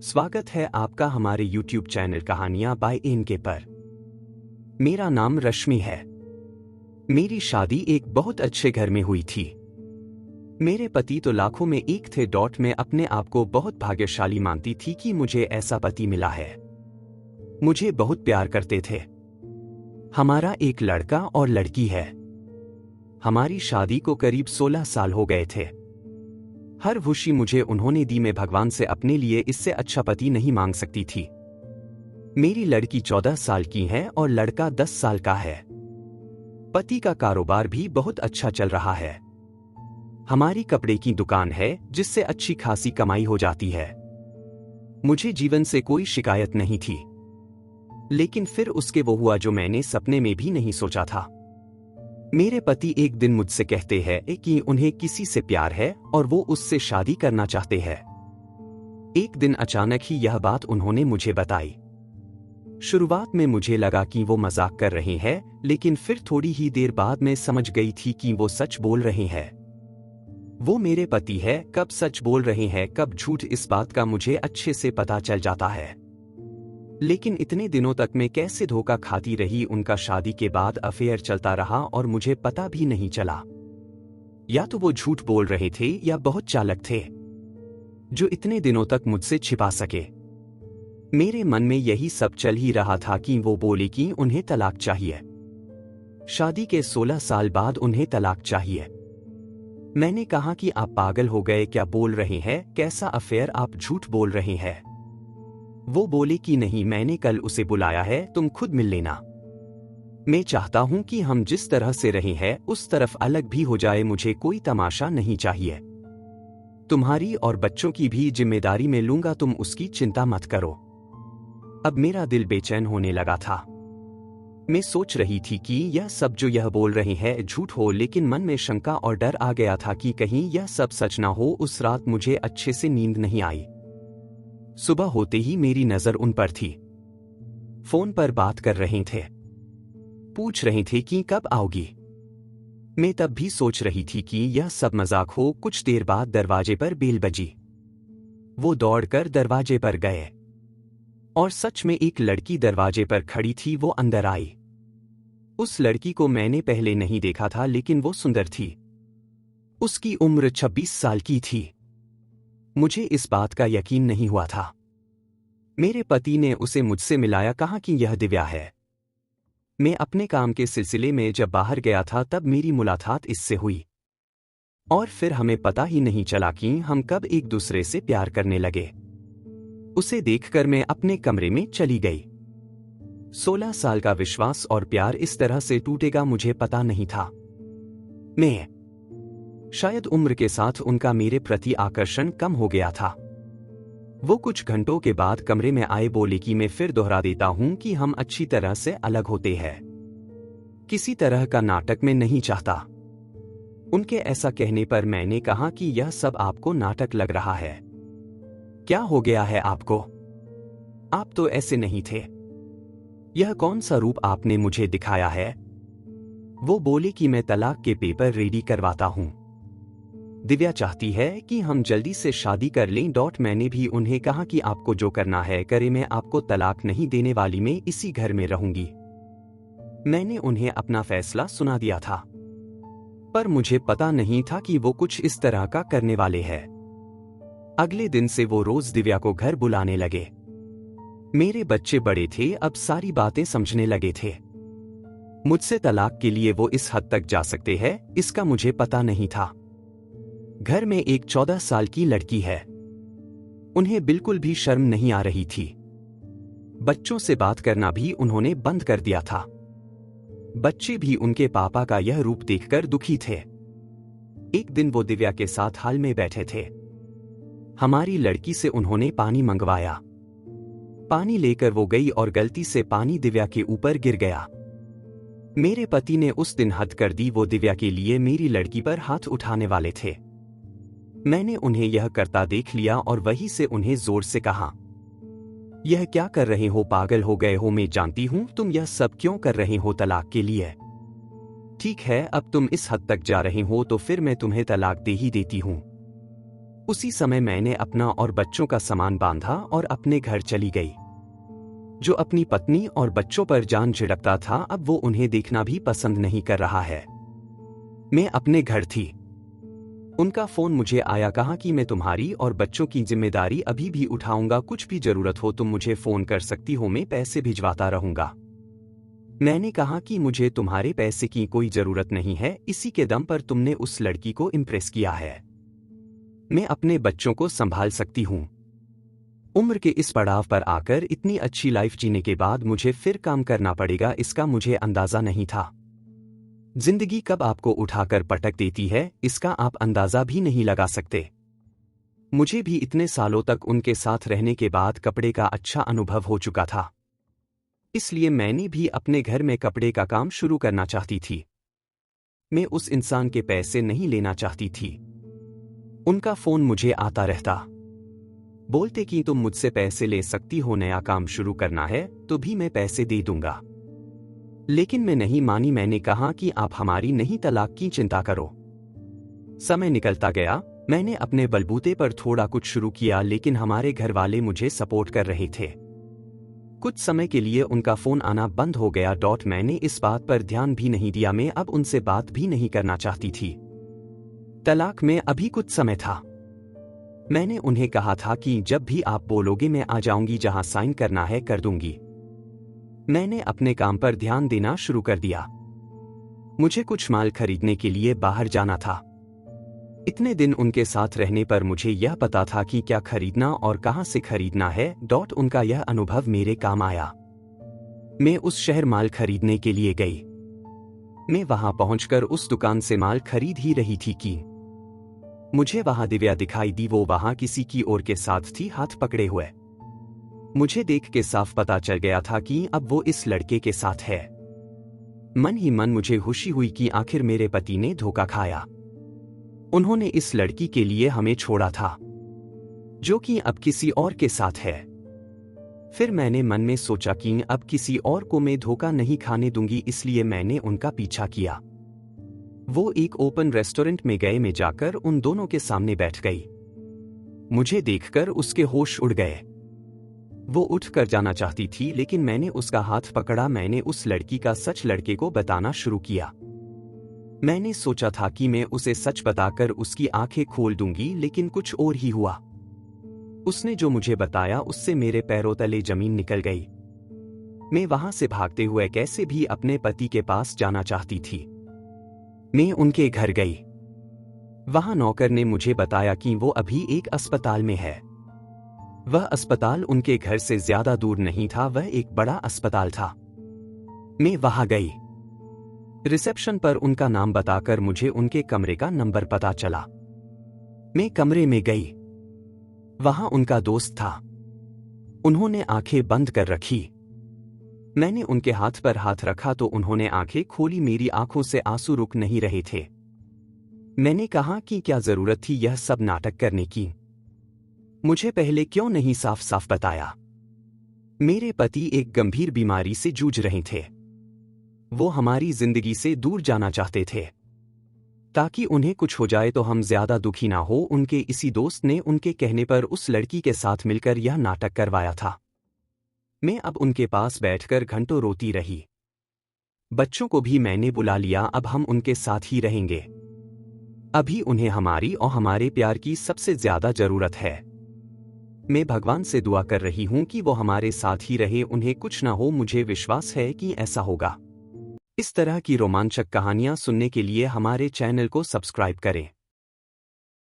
स्वागत है आपका हमारे YouTube चैनल कहानियां बाय एनके पर। मेरा नाम रश्मि है। मेरी शादी एक बहुत अच्छे घर में हुई थी। मेरे पति तो लाखों में एक थे। मैं अपने आप को बहुत भाग्यशाली मानती थी कि मुझे ऐसा पति मिला है। मुझे बहुत प्यार करते थे। हमारा एक लड़का और लड़की है। हमारी शादी को करीब 16 साल हो गए थे। हर खुशी मुझे उन्होंने दी। मैं भगवान से अपने लिए इससे अच्छा पति नहीं मांग सकती थी। मेरी लड़की 14 साल की है और लड़का 10 साल का है। पति का कारोबार भी बहुत अच्छा चल रहा है। हमारी कपड़े की दुकान है जिससे अच्छी खासी कमाई हो जाती है। मुझे जीवन से कोई शिकायत नहीं थी। लेकिन फिर उसके वो हुआ जो मैंने सपने में भी नहीं सोचा था। मेरे पति एक दिन मुझसे कहते हैं कि उन्हें किसी से प्यार है और वो उससे शादी करना चाहते हैं। एक दिन अचानक ही यह बात उन्होंने मुझे बताई। शुरुआत में मुझे लगा कि वो मजाक कर रहे हैं, लेकिन फिर थोड़ी ही देर बाद मैं समझ गई थी कि वो सच बोल रहे हैं। वो मेरे पति है। कब सच बोल रहे हैं कब झूठ, इस बात का मुझे अच्छे से पता चल जाता है। लेकिन इतने दिनों तक मैं कैसे धोखा खाती रही। उनका शादी के बाद अफेयर चलता रहा और मुझे पता भी नहीं चला। या तो वो झूठ बोल रहे थे या बहुत चालाक थे जो इतने दिनों तक मुझसे छिपा सके। मेरे मन में यही सब चल ही रहा था कि वो बोले कि उन्हें तलाक चाहिए। शादी के 16 साल बाद उन्हें तलाक चाहिए। मैंने कहा कि आप पागल हो गए, क्या बोल रहे हैं, कैसा अफेयर, आप झूठ बोल रहे हैं। वो बोले कि नहीं, मैंने कल उसे बुलाया है, तुम खुद मिल लेना। मैं चाहता हूं कि हम जिस तरह से रहे हैं उस तरफ अलग भी हो जाए। मुझे कोई तमाशा नहीं चाहिए। तुम्हारी और बच्चों की भी जिम्मेदारी मैं लूंगा, तुम उसकी चिंता मत करो। अब मेरा दिल बेचैन होने लगा था। मैं सोच रही थी कि यह सब जो यह बोल रहे हैं झूठ हो, लेकिन मन में शंका और डर आ गया था कि कहीं यह सब सच ना हो। उस रात मुझे अच्छे से नींद नहीं आई। सुबह होते ही मेरी नजर उन पर थी। फोन पर बात कर रहे थे। पूछ रहे थे कि कब आओगी। मैं तब भी सोच रही थी कि यह सब मजाक हो। कुछ देर बाद दरवाजे पर बेल बजी। वो दौड़कर दरवाजे पर गए और सच में एक लड़की दरवाजे पर खड़ी थी। वो अंदर आई। उस लड़की को मैंने पहले नहीं देखा था, लेकिन वो सुंदर थी। उसकी उम्र 26 साल की थी। मुझे इस बात का यकीन नहीं हुआ था। मेरे पति ने उसे मुझसे मिलाया, कहा कि यह दिव्या है। मैं अपने काम के सिलसिले में जब बाहर गया था तब मेरी मुलाकात इससे हुई और फिर हमें पता ही नहीं चला कि हम कब एक दूसरे से प्यार करने लगे। उसे देखकर मैं अपने कमरे में चली गई। 16 साल का विश्वास और प्यार इस तरह से टूटेगा मुझे पता नहीं था। मैं शायद उम्र के साथ उनका मेरे प्रति आकर्षण कम हो गया था। वो कुछ घंटों के बाद कमरे में आए, बोले कि मैं फिर दोहरा देता हूं कि हम अच्छी तरह से अलग होते हैं। किसी तरह का नाटक मैं नहीं चाहता। उनके ऐसा कहने पर मैंने कहा कि यह सब आपको नाटक लग रहा है। क्या हो गया है आपको? आप तो ऐसे नहीं थे। यह कौन सा रूप आपने मुझे दिखाया है? वो बोले कि मैं तलाक के पेपर रेडी करवाता हूं। दिव्या चाहती है कि हम जल्दी से शादी कर लें। मैंने भी उन्हें कहा कि आपको जो करना है करे, मैं आपको तलाक नहीं देने वाली, मैं इसी घर में रहूंगी। मैंने उन्हें अपना फैसला सुना दिया था, पर मुझे पता नहीं था कि वो कुछ इस तरह का करने वाले हैं। अगले दिन से वो रोज दिव्या को घर बुलाने लगे। मेरे बच्चे बड़े थे, अब सारी बातें समझने लगे थे। मुझसे तलाक के लिए वो इस हद तक जा सकते हैं, इसका मुझे पता नहीं था। घर में एक 14 साल की लड़की है। उन्हें बिल्कुल भी शर्म नहीं आ रही थी। बच्चों से बात करना भी उन्होंने बंद कर दिया था। बच्चे भी उनके पापा का यह रूप देखकर दुखी थे। एक दिन वो दिव्या के साथ हाल में बैठे थे। हमारी लड़की से उन्होंने पानी मंगवाया। पानी लेकर वो गई और गलती से पानी दिव्या के ऊपर गिर गया। मेरे पति ने उस दिन हद कर दी। वो दिव्या के लिए मेरी लड़की पर हाथ उठाने वाले थे। मैंने उन्हें यह करता देख लिया और वहीं से उन्हें जोर से कहा, यह क्या कर रहे हो, पागल हो गए हो? मैं जानती हूं तुम यह सब क्यों कर रहे हो तलाक के लिए। ठीक है, अब तुम इस हद तक जा रहे हो तो फिर मैं तुम्हें तलाक दे ही देती हूं। उसी समय मैंने अपना और बच्चों का सामान बांधा और अपने घर चली गई। जो अपनी पत्नी और बच्चों पर जान झिड़कता था, अब वो उन्हें देखना भी पसंद नहीं कर रहा है। मैं अपने घर थी। उनका फोन मुझे आया, कहा कि मैं तुम्हारी और बच्चों की जिम्मेदारी अभी भी उठाऊंगा, कुछ भी जरूरत हो तुम मुझे फोन कर सकती हो, मैं पैसे भिजवाता रहूंगा। मैंने कहा कि मुझे तुम्हारे पैसे की कोई जरूरत नहीं है, इसी के दम पर तुमने उस लड़की को इम्प्रेस किया है। मैं अपने बच्चों को संभाल सकती हूं। उम्र के इस पड़ाव पर आकर इतनी अच्छी लाइफ जीने के बाद मुझे फिर काम करना पड़ेगा, इसका मुझे अंदाजा नहीं था। जिंदगी कब आपको उठाकर पटक देती है, इसका आप अंदाजा भी नहीं लगा सकते। मुझे भी इतने सालों तक उनके साथ रहने के बाद कपड़े का अच्छा अनुभव हो चुका था, इसलिए मैंने भी अपने घर में कपड़े का काम शुरू करना चाहती थी। मैं उस इंसान के पैसे नहीं लेना चाहती थी। उनका फोन मुझे आता रहता, बोलते कि तुम मुझसे पैसे ले सकती हो, नया काम शुरू करना है तो भी मैं पैसे दे दूंगा। लेकिन मैं नहीं मानी। मैंने कहा कि आप हमारी नहीं, तलाक की चिंता करो। समय निकलता गया, मैंने अपने बलबूते पर थोड़ा कुछ शुरू किया, लेकिन हमारे घर वाले मुझे सपोर्ट कर रहे थे। कुछ समय के लिए उनका फोन आना बंद हो गया। मैंने इस बात पर ध्यान भी नहीं दिया, मैं अब उनसे बात भी नहीं करना चाहती थी। तलाक में अभी कुछ समय था। मैंने उन्हें कहा था कि जब भी आप बोलोगे मैं आ जाऊंगी, जहां साइन करना है कर दूंगी। मैंने अपने काम पर ध्यान देना शुरू कर दिया। मुझे कुछ माल खरीदने के लिए बाहर जाना था। इतने दिन उनके साथ रहने पर मुझे यह पता था कि क्या खरीदना और कहां से खरीदना है। उनका यह अनुभव मेरे काम आया। मैं उस शहर माल खरीदने के लिए गई। मैं वहां पहुंचकर उस दुकान से माल खरीद ही रही थी कि मुझे वहां दिव्या दिखाई दी। वो वहां किसी की और के साथ थी, हाथ पकड़े हुए। मुझे देख के साफ पता चल गया था कि अब वो इस लड़के के साथ है। मन ही मन मुझे खुशी हुई कि आखिर मेरे पति ने धोखा खाया। उन्होंने इस लड़की के लिए हमें छोड़ा था, जो कि अब किसी और के साथ है। फिर मैंने मन में सोचा कि अब किसी और को मैं धोखा नहीं खाने दूंगी, इसलिए मैंने उनका पीछा किया। वो एक ओपन रेस्टोरेंट में गए, मैं जाकर उन दोनों के सामने बैठ गई। मुझे देखकर उसके होश उड़ गए। वो उठ कर जाना चाहती थी, लेकिन मैंने उसका हाथ पकड़ा। मैंने उस लड़की का सच लड़के को बताना शुरू किया। मैंने सोचा था कि मैं उसे सच बताकर उसकी आंखें खोल दूंगी, लेकिन कुछ और ही हुआ। उसने जो मुझे बताया उससे मेरे पैरों तले जमीन निकल गई। मैं वहां से भागते हुए कैसे भी अपने पति के पास जाना चाहती थी। मैं उनके घर गई। वहां नौकर ने मुझे बताया कि वो अभी एक अस्पताल में है। वह अस्पताल उनके घर से ज्यादा दूर नहीं था, वह एक बड़ा अस्पताल था। मैं वहां गई। रिसेप्शन पर उनका नाम बताकर मुझे उनके कमरे का नंबर पता चला। मैं कमरे में गई। वहां उनका दोस्त था। उन्होंने आंखें बंद कर रखी। मैंने उनके हाथ पर हाथ रखा तो उन्होंने आंखें खोली। मेरी आंखों से आंसू रुक नहीं रहे थे। मैंने कहा कि क्या जरूरत थी यह सब नाटक करने की? मुझे पहले क्यों नहीं साफ साफ बताया? मेरे पति एक गंभीर बीमारी से जूझ रहे थे। वो हमारी जिंदगी से दूर जाना चाहते थे ताकि उन्हें कुछ हो जाए तो हम ज्यादा दुखी ना हो। उनके इसी दोस्त ने उनके कहने पर उस लड़की के साथ मिलकर यह नाटक करवाया था। मैं अब उनके पास बैठकर घंटों रोती रही। बच्चों को भी मैंने बुला लिया, अब हम उनके साथ ही रहेंगे। अभी उन्हें हमारी और हमारे प्यार की सबसे ज्यादा जरूरत है। मैं भगवान से दुआ कर रही हूं कि वो हमारे साथ ही रहे, उन्हें कुछ ना हो। मुझे विश्वास है कि ऐसा होगा। इस तरह की रोमांचक कहानियां सुनने के लिए हमारे चैनल को सब्सक्राइब करें।